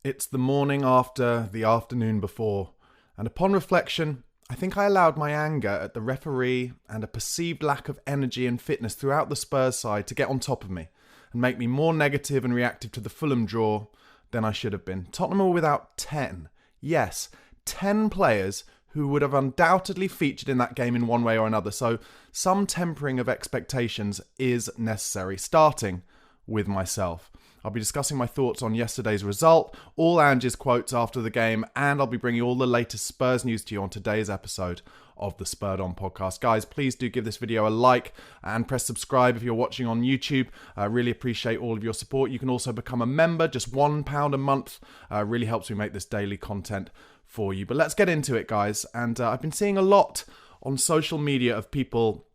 It's the morning after the afternoon before, and upon reflection, I think I allowed my anger at the referee and a perceived lack of energy and fitness throughout the Spurs side to get on top of me and make me more negative and reactive to the Fulham draw than I should have been. Tottenham were without 10, yes, 10 players who would have undoubtedly featured in that game in one way or another, so some tempering of expectations is necessary, starting with myself. I'll be discussing my thoughts on yesterday's result, all Ange's quotes after the game, and I'll be bringing all the latest Spurs news to you on today's episode of the Spurred On podcast. Guys, please do give this video a like and press subscribe if you're watching on YouTube. I really appreciate all of your support. You can also become a member, just £1 a month. Really helps me make this daily content for you. But let's get into it, guys. And I've been seeing a lot on social media of people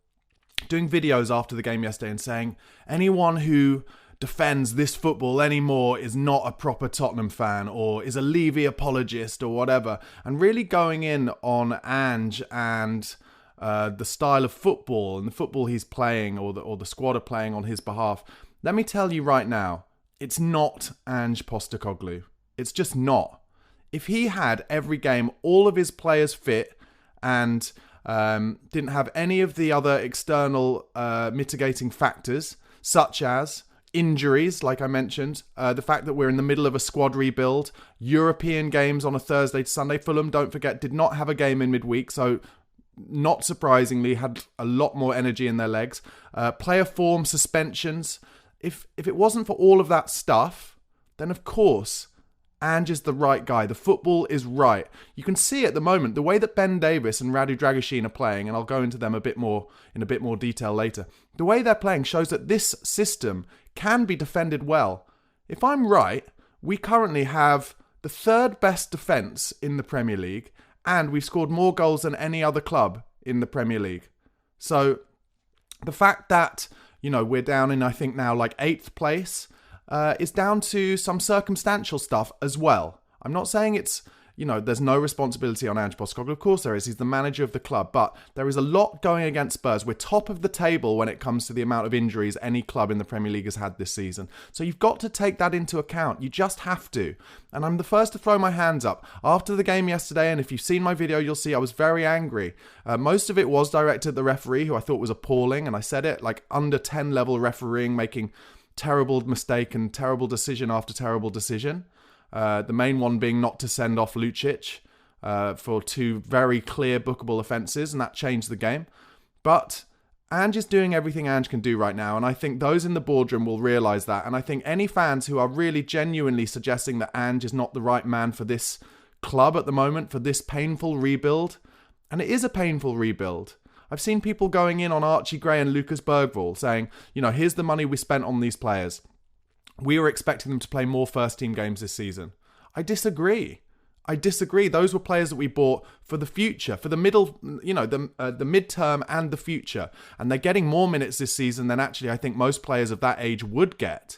doing videos after the game yesterday and saying anyone who defends this football anymore is not a proper Tottenham fan or is a Levy apologist or whatever, and really going in on Ange and the style of football and the football he's playing or the squad are playing on his behalf. Let me tell you right now, it's not Ange Postecoglou. It's just not. If he had every game all of his players fit and didn't have any of the other external mitigating factors, such as injuries, like I mentioned, the fact that we're in the middle of a squad rebuild, European games on a Thursday to Sunday. Fulham, don't forget, did not have a game in midweek, so not surprisingly had a lot more energy in their legs. Player form, suspensions. If it wasn't for all of that stuff, then of course Ange is the right guy. The football is right. You can see at the moment the way that Ben Davies and Radu Dragusin are playing, and I'll go into them in a bit more detail later. The way they're playing shows that this system can be defended well. If I'm right, we currently have the third best defence in the Premier League, and we've scored more goals than any other club in the Premier League. So the fact that, we're down in, I think now, like 8th place, is down to some circumstantial stuff as well. I'm not saying it's, there's no responsibility on Ange Postecoglou. Of course there is. He's the manager of the club. But there is a lot going against Spurs. We're top of the table when it comes to the amount of injuries any club in the Premier League has had this season. So you've got to take that into account. You just have to. And I'm the first to throw my hands up. After the game yesterday, and if you've seen my video, you'll see I was very angry. Most of it was directed at the referee, who I thought was appalling. And I said it, like under 10 level refereeing, making terrible mistake and terrible decision after terrible decision. The main one being not to send off Lucic for 2 very clear bookable offences, and that changed the game. But Ange is doing everything Ange can do right now, and I think those in the boardroom will realise that. And I think any fans who are really genuinely suggesting that Ange is not the right man for this club at the moment, for this painful rebuild, and it is a painful rebuild. I've seen people going in on Archie Gray and Lucas Bergvall saying, here's the money we spent on these players. We were expecting them to play more first-team games this season. I disagree. Those were players that we bought for the future, for the middle, the mid-term and the future. And they're getting more minutes this season than actually I think most players of that age would get.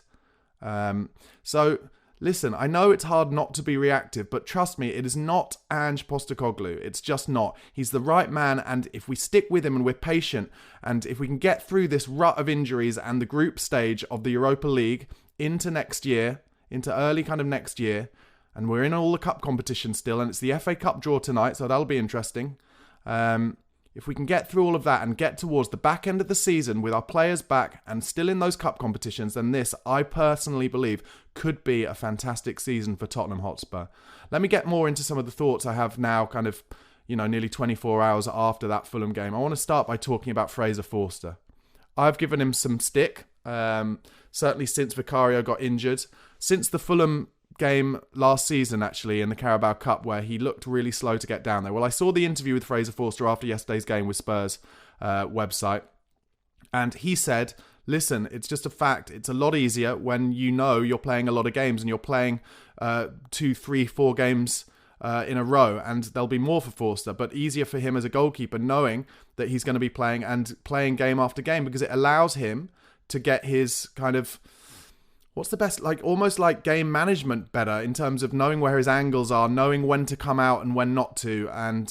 So, listen, I know it's hard not to be reactive, but trust me, it is not Ange Postecoglou. It's just not. He's the right man, and if we stick with him and we're patient, and if we can get through this rut of injuries and the group stage of the Europa League into next year, into early kind of next year, and we're in all the cup competitions still, and it's the FA Cup draw tonight, so that'll be interesting. If we can get through all of that and get towards the back end of the season with our players back and still in those cup competitions, then this, I personally believe, could be a fantastic season for Tottenham Hotspur. Let me get more into some of the thoughts I have now, kind of, nearly 24 hours after that Fulham game. I want to start by talking about Fraser Forster. I've given him some stick, certainly since Vicario got injured. Since the Fulham game last season, actually, in the Carabao Cup, where he looked really slow to get down there. Well, I saw the interview with Fraser Forster after yesterday's game with Spurs website, and he said, listen, it's just a fact. It's a lot easier when you're playing a lot of games and you're playing 2, 3, 4 games in a row, and there'll be more for Forster, but easier for him as a goalkeeper knowing that he's going to be playing game after game, because it allows him to get his kind of, what's the best, almost like game management better in terms of knowing where his angles are, knowing when to come out and when not to. And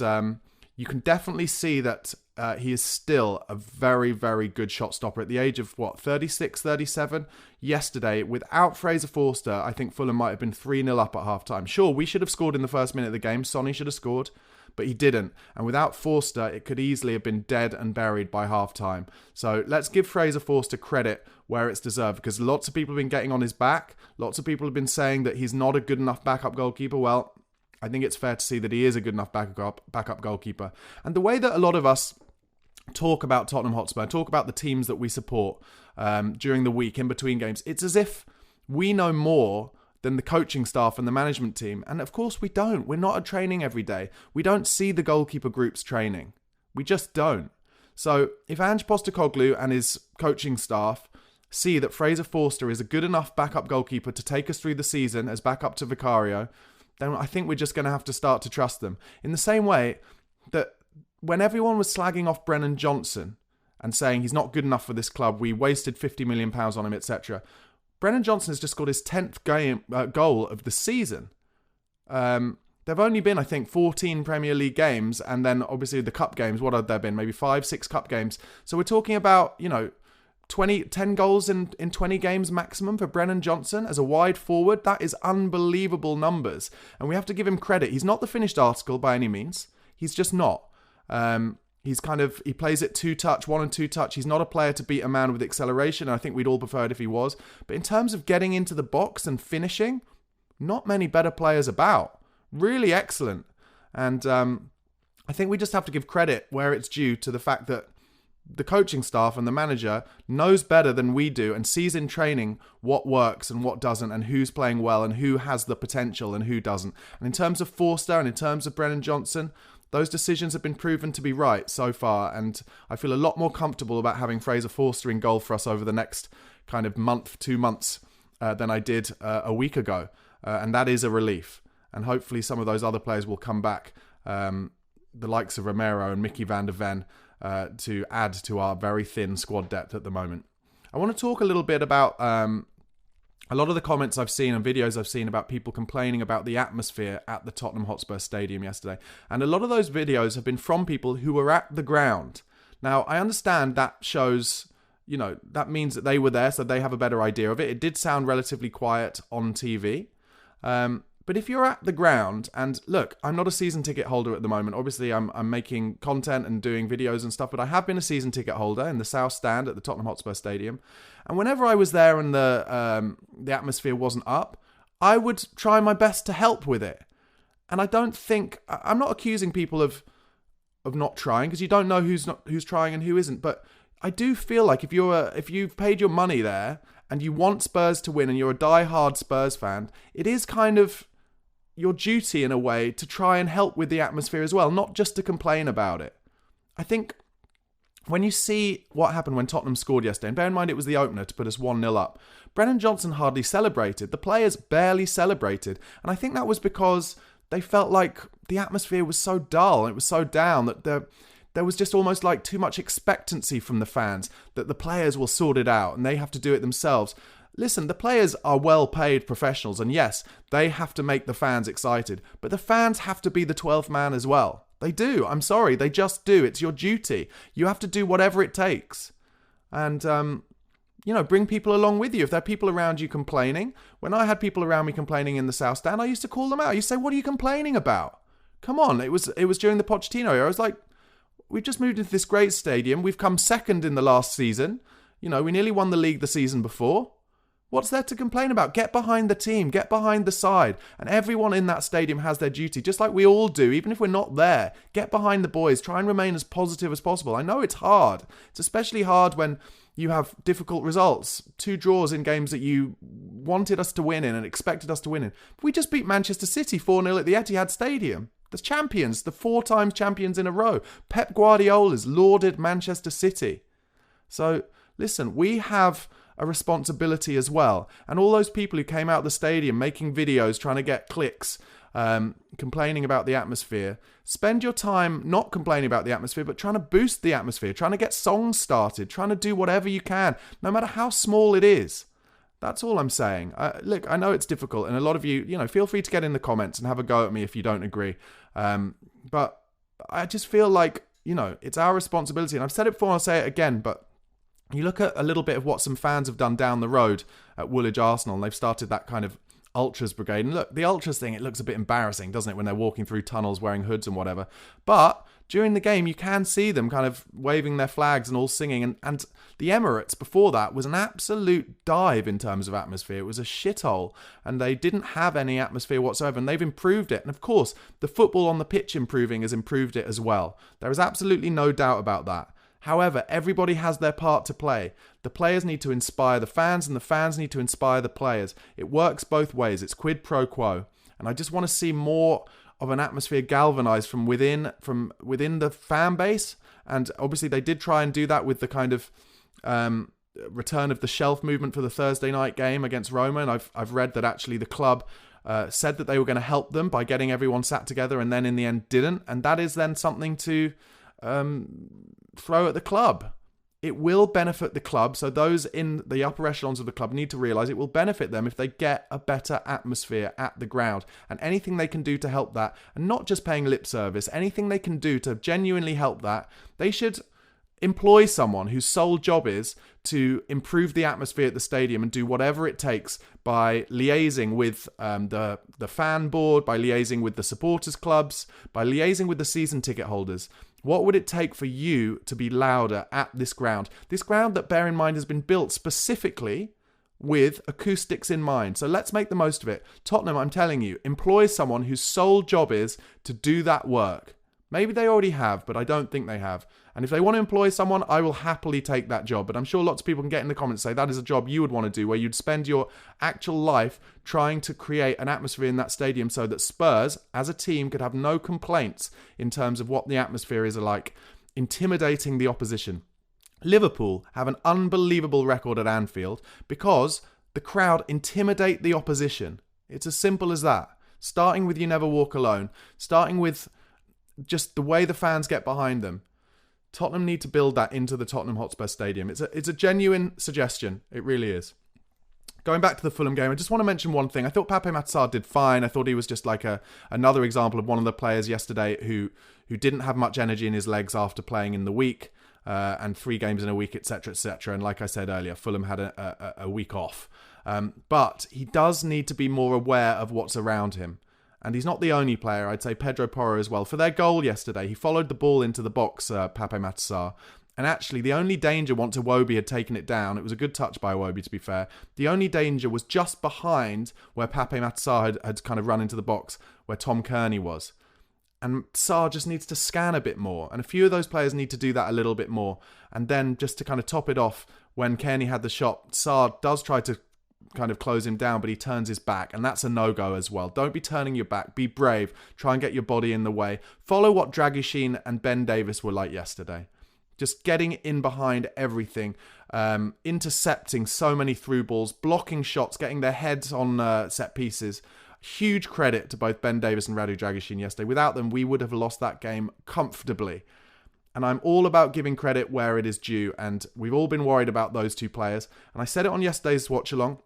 you can definitely see that he is still a very, very good shot stopper at the age of, 36, 37? Yesterday, without Fraser Forster, I think Fulham might have been 3-0 up at half-time. Sure, we should have scored in the first minute of the game. Sonny should have scored, but he didn't. And without Forster, it could easily have been dead and buried by half-time. So let's give Fraser Forster credit where it's deserved, because lots of people have been getting on his back. Lots of people have been saying that he's not a good enough backup goalkeeper. Well, I think it's fair to see that he is a good enough backup goalkeeper. And the way that a lot of us talk about Tottenham Hotspur, talk about the teams that we support during the week in between games, it's as if we know more than the coaching staff and the management team. And of course we don't. We're not at training every day. We don't see the goalkeeper groups training. We just don't. So if Ange Postecoglou and his coaching staff see that Fraser Forster is a good enough backup goalkeeper to take us through the season as backup to Vicario, then I think we're just going to have to start to trust them. In the same way that when everyone was slagging off Brennan Johnson and saying he's not good enough for this club, we wasted £50 million on him, etc., Brennan Johnson has just scored his 10th goal of the season. There've only been, I think, 14 Premier League games, and then obviously the cup games. What have there been? Maybe 5, 6 cup games. So we're talking about, 10 goals in 20 games maximum for Brennan Johnson as a wide forward. That is unbelievable numbers. And we have to give him credit. He's not the finished article by any means. He's just not. He plays it 2-touch, 1 and 2-touch. He's not a player to beat a man with acceleration. I think we'd all prefer it if he was. But in terms of getting into the box and finishing, not many better players about. Really excellent. And I think we just have to give credit where it's due to the fact that the coaching staff and the manager knows better than we do and sees in training what works and what doesn't, and who's playing well and who has the potential and who doesn't. And in terms of Forster and in terms of Brennan Johnson, those decisions have been proven to be right so far, and I feel a lot more comfortable about having Fraser Forster in goal for us over the next kind of month, 2 months than I did a week ago. And that is a relief. And hopefully some of those other players will come back, the likes of Romero and Mickey van der Ven, to add to our very thin squad depth at the moment. I want to talk a little bit about a lot of the comments I've seen and videos I've seen about people complaining about the atmosphere at the Tottenham Hotspur Stadium yesterday. And a lot of those videos have been from people who were at the ground. Now, I understand that shows, that means that they were there, so they have a better idea of it. It did sound relatively quiet on TV. But if you're at the ground, and look, I'm not a season ticket holder at the moment. Obviously, I'm making content and doing videos and stuff, but I have been a season ticket holder in the South Stand at the Tottenham Hotspur Stadium. And whenever I was there and the atmosphere wasn't up, I would try my best to help with it. And I'm not accusing people of not trying, because you don't know who's trying and who isn't. But I do feel like if you've paid your money there and you want Spurs to win and you're a die-hard Spurs fan, it is kind of your duty in a way to try and help with the atmosphere as well, not just to complain about it. I think when you see what happened when Tottenham scored yesterday, and bear in mind it was the opener to put us 1-0 up, Brennan Johnson hardly celebrated. The players barely celebrated. And I think that was because they felt like the atmosphere was so dull, it was so down, that there was just almost like too much expectancy from the fans that the players will sort it out and they have to do it themselves. Listen, the players are well-paid professionals, and yes, they have to make the fans excited, but the fans have to be the 12th man as well. They do. I'm sorry, they just do. It's your duty. You have to do whatever it takes. And, bring people along with you. If there are people around you complaining, when I had people around me complaining in the South Stand, I used to call them out. I used to say, what are you complaining about? Come on, it was during the Pochettino era. I was like, we've just moved into this great stadium. We've come second in the last season. We nearly won the league the season before. What's there to complain about? Get behind the team, get behind the side. And everyone in that stadium has their duty, just like we all do, even if we're not there. Get behind the boys, try and remain as positive as possible. I know it's hard. It's especially hard when you have difficult results. 2 draws in games that you wanted us to win in and expected us to win in. But we just beat Manchester City 4-0 at the Etihad Stadium. The champions, the 4 times champions in a row. Pep Guardiola's lauded Manchester City. So, listen, we have a responsibility as well. And all those people who came out of the stadium making videos, trying to get clicks, complaining about the atmosphere, spend your time not complaining about the atmosphere, but trying to boost the atmosphere, trying to get songs started, trying to do whatever you can, no matter how small it is. That's all I'm saying. Look, I know it's difficult, and a lot of you, feel free to get in the comments and have a go at me if you don't agree. But I just feel like, it's our responsibility. And I've said it before, I'll say it again, but you look at a little bit of what some fans have done down the road at Woolwich Arsenal, and they've started that kind of Ultras brigade. And look, the Ultras thing, it looks a bit embarrassing, doesn't it, when they're walking through tunnels wearing hoods and whatever. But during the game, you can see them kind of waving their flags and all singing. And the Emirates before that was an absolute dive in terms of atmosphere. It was a shithole, and they didn't have any atmosphere whatsoever, and they've improved it. And of course, the football on the pitch improving has improved it as well. There is absolutely no doubt about that. However, everybody has their part to play. The players need to inspire the fans, and the fans need to inspire the players. It works both ways. It's quid pro quo. And I just want to see more of an atmosphere galvanized from within the fan base. And obviously they did try and do that with the kind of return of the shelf movement for the Thursday night game against Roma. And I've read that actually the club said that they were going to help them by getting everyone sat together, and then in the end didn't. And that is then something to throw at the club. It will benefit the club. So those in the upper echelons of the club need to realise it will benefit them if they get a better atmosphere at the ground. And anything they can do to help that, and not just paying lip service, anything they can do to genuinely help that, they should employ someone whose sole job is to improve the atmosphere at the stadium and do whatever it takes by liaising with the fan board, by liaising with the supporters clubs, by liaising with the season ticket holders. What would it take for you to be louder at this ground? This ground that, bear in mind, has been built specifically with acoustics in mind. So let's make the most of it. Tottenham, I'm telling you, employ someone whose sole job is to do that work. Maybe they already have, but I don't think they have. And if they want to employ someone, I will happily take that job. But I'm sure lots of people can get in the comments and say that is a job you would want to do, where you'd spend your actual life trying to create an atmosphere in that stadium so that Spurs, as a team, could have no complaints in terms of what the atmosphere is like, intimidating the opposition. Liverpool have an unbelievable record at Anfield because the crowd intimidate the opposition. It's as simple as that. Starting with You Never Walk Alone, starting with just the way the fans get behind them. Tottenham need to build that into the Tottenham Hotspur Stadium. It's a genuine suggestion. It really is. Going back to the Fulham game, I just want to mention one thing. I thought Pape Matar did fine. I thought he was just like another example of one of the players yesterday who didn't have much energy in his legs after playing in the week and 3 games in a week, etc., etc. And like I said earlier, Fulham had a week off. But he does need to be more aware of what's around him. And he's not the only player. I'd say Pedro Porro as well. For their goal yesterday, he followed the ball into the box, Pape Matar. And actually, the only danger, once Iwobi had taken it down, it was a good touch by Iwobi, to be fair. The only danger was just behind where Pape Matar had kind of run into the box, where Tom Kearney was. And Sarr just needs to scan a bit more. And a few of those players need to do that a little bit more. And then just to kind of top it off, when Kearney had the shot, Sarr does try to kind of close him down, but he turns his back, and that's a no-go as well. Don't be turning your back. Be brave. Try and get your body in the way. Follow what Dragusin and Ben Davies were like yesterday. Just getting in behind everything, intercepting so many through balls, blocking shots, getting their heads on set pieces. Huge credit to both Ben Davies and Radu Dragusin yesterday. Without them, we would have lost that game comfortably. And I'm all about giving credit where it is due, and we've all been worried about those two players. And I said it on yesterday's watch-along.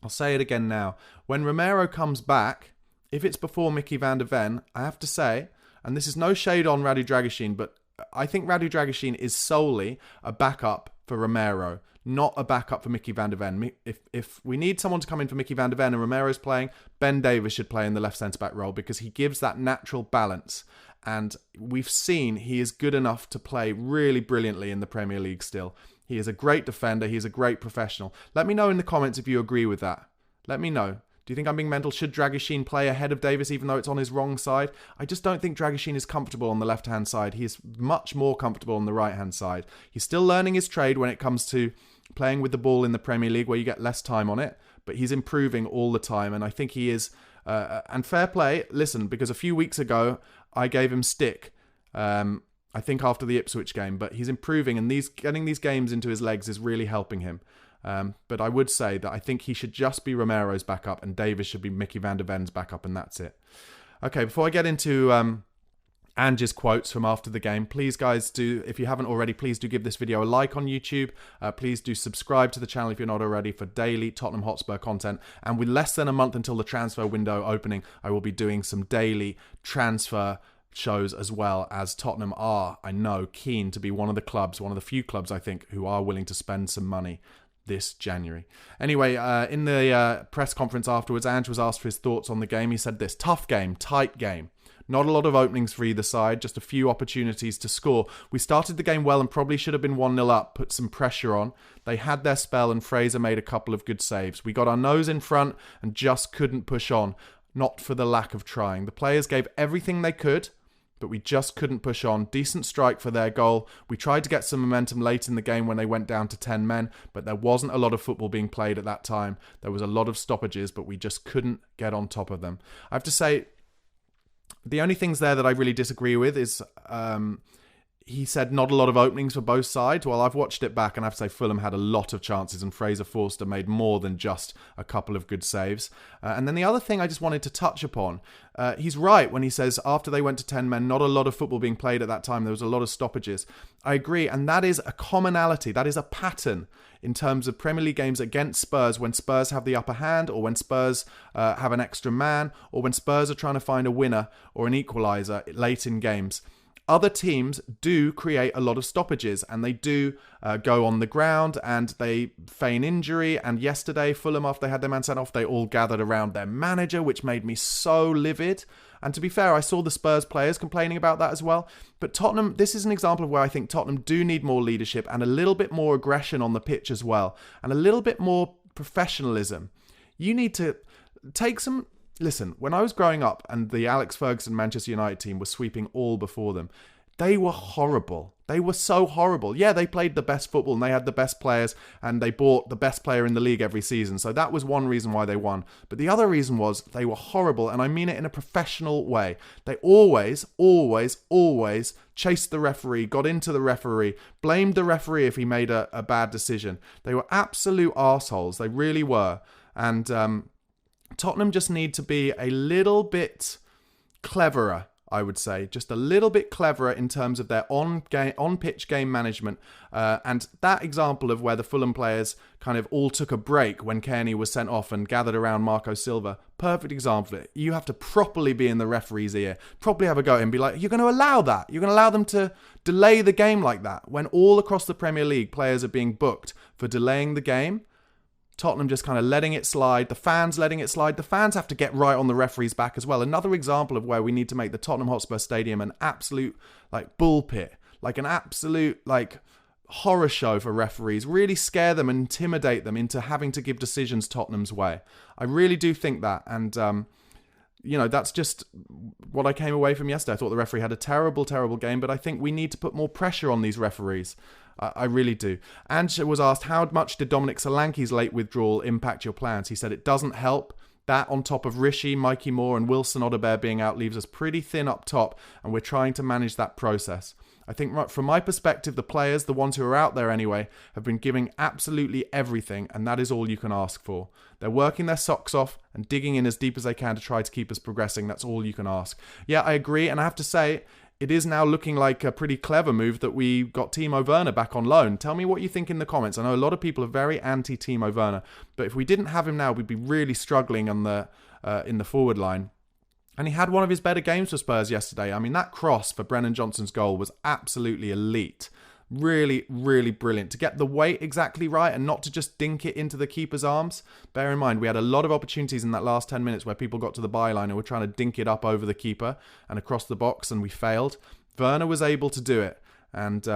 I'll say it again now. When Romero comes back, if it's before Mickey van der Ven, I have to say, and this is no shade on Radu Dragusin, but I think Radu Dragusin is solely a backup for Romero, not a backup for Mickey van der Ven. If we need someone to come in for Mickey van der Ven and Romero's playing, Ben Davies should play in the left centre-back role because he gives that natural balance. And we've seen he is good enough to play really brilliantly in the Premier League still. He is a great defender. He is a great professional. Let me know in the comments if you agree with that. Let me know. Do you think I'm being mental? Should Dragusin play ahead of Davies even though it's on his wrong side? I just don't think Dragusin is comfortable on the left-hand side. He is much more comfortable on the right-hand side. He's still learning his trade when it comes to playing with the ball in the Premier League where you get less time on it. But he's improving all the time. And I think he is... and fair play, listen, because a few weeks ago, I gave him stick. I think after the Ipswich game, but he's improving, and getting these games into his legs is really helping him. But I would say that I think he should just be Romero's backup, and Davies should be Mickey van der Ven's backup, and that's it. Okay, before I get into Ange's quotes from after the game, please guys if you haven't already, please do give this video a like on YouTube. Please do subscribe to the channel if you're not already for daily Tottenham Hotspur content. And with less than a month until the transfer window opening, I will be doing some daily transfer shows as well as Tottenham are, I know, keen to be one of the few clubs, I think, who are willing to spend some money this January. Anyway, in the press conference afterwards, Ange was asked for his thoughts on the game. He said this: tough game, tight game. Not a lot of openings for either side, just a few opportunities to score. We started the game well and probably should have been 1-0 up, put some pressure on. They had their spell and Fraser made a couple of good saves. We got our nose in front and just couldn't push on, not for the lack of trying. The players gave everything they could, but we just couldn't push on. Decent strike for their goal. We tried to get some momentum late in the game when they went down to 10 men, but there wasn't a lot of football being played at that time. There was a lot of stoppages, but we just couldn't get on top of them. I have to say, the only things there that I really disagree with is he said not a lot of openings for both sides. Well, I've watched it back and I have to say Fulham had a lot of chances and Fraser Forster made more than just a couple of good saves. And then the other thing I just wanted to touch upon, he's right when he says after they went to 10 men, not a lot of football being played at that time. There was a lot of stoppages. I agree, and that is a commonality. That is a pattern in terms of Premier League games against Spurs, when Spurs have the upper hand, or when Spurs have an extra man, or when Spurs are trying to find a winner or an equaliser late in games. Other teams do create a lot of stoppages, and they do go on the ground and they feign injury. And yesterday, Fulham, after they had their man sent off, they all gathered around their manager, which made me so livid. And to be fair, I saw the Spurs players complaining about that as well. But Tottenham, this is an example of where I think Tottenham do need more leadership and a little bit more aggression on the pitch as well, and a little bit more professionalism. You need to take some... Listen, when I was growing up and the Alex Ferguson Manchester United team was sweeping all before them, they were horrible. They were so horrible. Yeah, they played the best football and they had the best players and they bought the best player in the league every season. So that was one reason why they won. But the other reason was they were horrible, and I mean it in a professional way. They always chased the referee, got into the referee, blamed the referee if he made a bad decision. They were absolute arseholes. They really were. And Tottenham just need to be a little bit cleverer, I would say. Just a little bit cleverer in terms of their on-pitch game management. And that example of where the Fulham players kind of all took a break when Kearney was sent off and gathered around Marco Silva. Perfect example of it. You have to properly be in the referee's ear. Properly have a go at him and be like, you're going to allow that? You're going to allow them to delay the game like that? When all across the Premier League, players are being booked for delaying the game. Tottenham just kind of letting it slide. The fans letting it slide. The fans have to get right on the referee's back as well. Another example of where we need to make the Tottenham Hotspur Stadium an absolute bull pit. Like an absolute horror show for referees. Really scare them and intimidate them into having to give decisions Tottenham's way. I really do think that. And, that's just what I came away from yesterday. I thought the referee had a terrible, terrible game. But I think we need to put more pressure on these referees. I really do. Ange was asked, how much did Dominic Solanke's late withdrawal impact your plans? He said it doesn't help. That on top of Rishi, Mikey Moore and Wilson Odobert being out leaves us pretty thin up top, and we're trying to manage that process. I think from my perspective, the players, the ones who are out there anyway, have been giving absolutely everything, and that is all you can ask for. They're working their socks off and digging in as deep as they can to try to keep us progressing. That's all you can ask. Yeah, I agree, and I have to say, it is now looking like a pretty clever move that we got Timo Werner back on loan. Tell me what you think in the comments. I know a lot of people are very anti-Timo Werner, but if we didn't have him now, we'd be really struggling on in the forward line. And he had one of his better games for Spurs yesterday. I mean, that cross for Brennan Johnson's goal was absolutely elite. Really, really brilliant. To get the weight exactly right and not to just dink it into the keeper's arms. Bear in mind, we had a lot of opportunities in that last 10 minutes where people got to the byline and were trying to dink it up over the keeper and across the box, and we failed. Werner was able to do it. And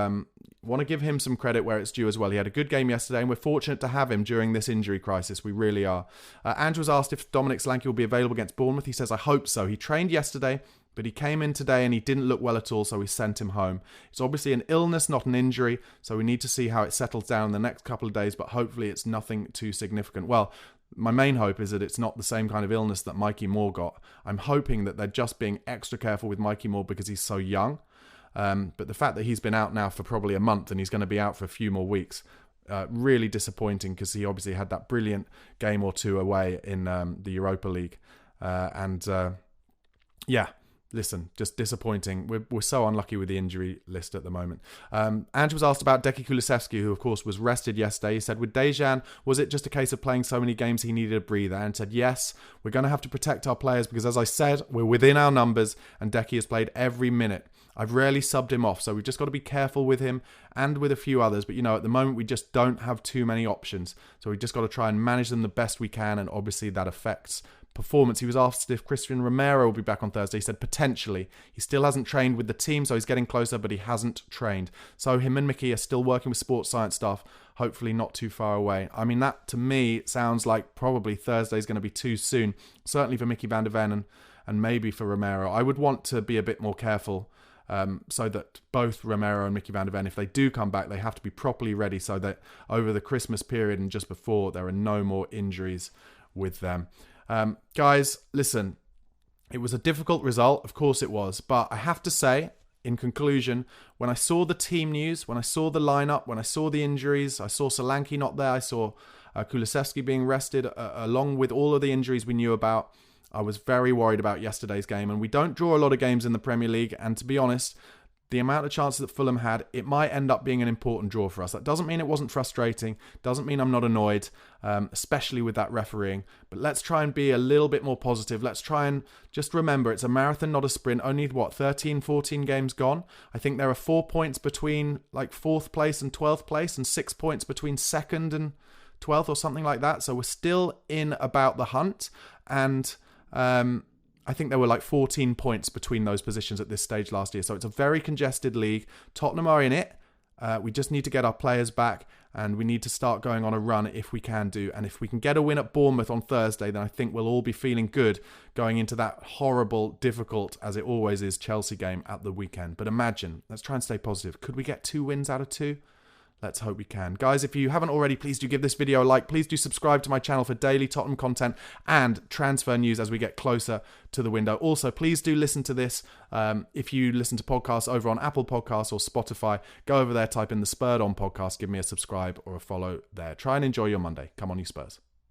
want to give him some credit where it's due as well. He had a good game yesterday, and we're fortunate to have him during this injury crisis. We really are. Ange was asked if Dominic Solanke will be available against Bournemouth. He says, I hope so. He trained yesterday, but he came in today and he didn't look well at all, so we sent him home. It's obviously an illness, not an injury, so we need to see how it settles down in the next couple of days, but hopefully it's nothing too significant. Well, my main hope is that it's not the same kind of illness that Mikey Moore got. I'm hoping that they're just being extra careful with Mikey Moore because he's so young. But the fact that he's been out now for probably a month and he's going to be out for a few more weeks, really disappointing, because he obviously had that brilliant game or two away in the Europa League. listen, just disappointing. We're so unlucky with the injury list at the moment. Ange was asked about Decky Kulusevski, who of course was rested yesterday. He said, with Dejan, was it just a case of playing so many games he needed a breather? And said, yes, we're going to have to protect our players because, as I said, we're within our numbers and Decky has played every minute. I've rarely subbed him off, so we've just got to be careful with him and with a few others. But, at the moment, we just don't have too many options. So we've just got to try and manage them the best we can, and obviously that affects performance. He was asked if Christian Romero will be back on Thursday. He said potentially. He still hasn't trained with the team, so he's getting closer, but he hasn't trained. So him and Mickey are still working with sports science staff, hopefully not too far away. I mean, that to me sounds like probably Thursday's going to be too soon, certainly for Mickey van der Ven and maybe for Romero. I would want to be a bit more careful so that both Romero and Mickey van der Ven, if they do come back, they have to be properly ready so that over the Christmas period and just before, there are no more injuries with them. Guys, listen, it was a difficult result. Of course it was. But I have to say, in conclusion, when I saw the team news, when I saw the lineup, when I saw the injuries, I saw Solanke not there, I saw Kulusevski being rested, along with all of the injuries we knew about, I was very worried about yesterday's game. And we don't draw a lot of games in the Premier League. And to be honest, the amount of chances that Fulham had, it might end up being an important draw for us. That doesn't mean it wasn't frustrating. Doesn't mean I'm not annoyed, especially with that refereeing. But let's try and be a little bit more positive. Let's try and just remember it's a marathon, not a sprint. Only, 13, 14 games gone? I think there are 4 points between 4th place and 12th place and 6 points between 2nd and 12th or something like that. So we're still in about the hunt. And I think there were 14 points between those positions at this stage last year. So it's a very congested league. Tottenham are in it. We just need to get our players back and we need to start going on a run if we can do. And if we can get a win at Bournemouth on Thursday, then I think we'll all be feeling good going into that horrible, difficult, as it always is, Chelsea game at the weekend. But imagine, let's try and stay positive. Could we get 2 wins out of 2? Let's hope we can. Guys, if you haven't already, please do give this video a like. Please do subscribe to my channel for daily Tottenham content and transfer news as we get closer to the window. Also, please do listen to this. If you listen to podcasts over on Apple Podcasts or Spotify, go over there, type in the Spurred On podcast, give me a subscribe or a follow there. Try and enjoy your Monday. Come on, you Spurs.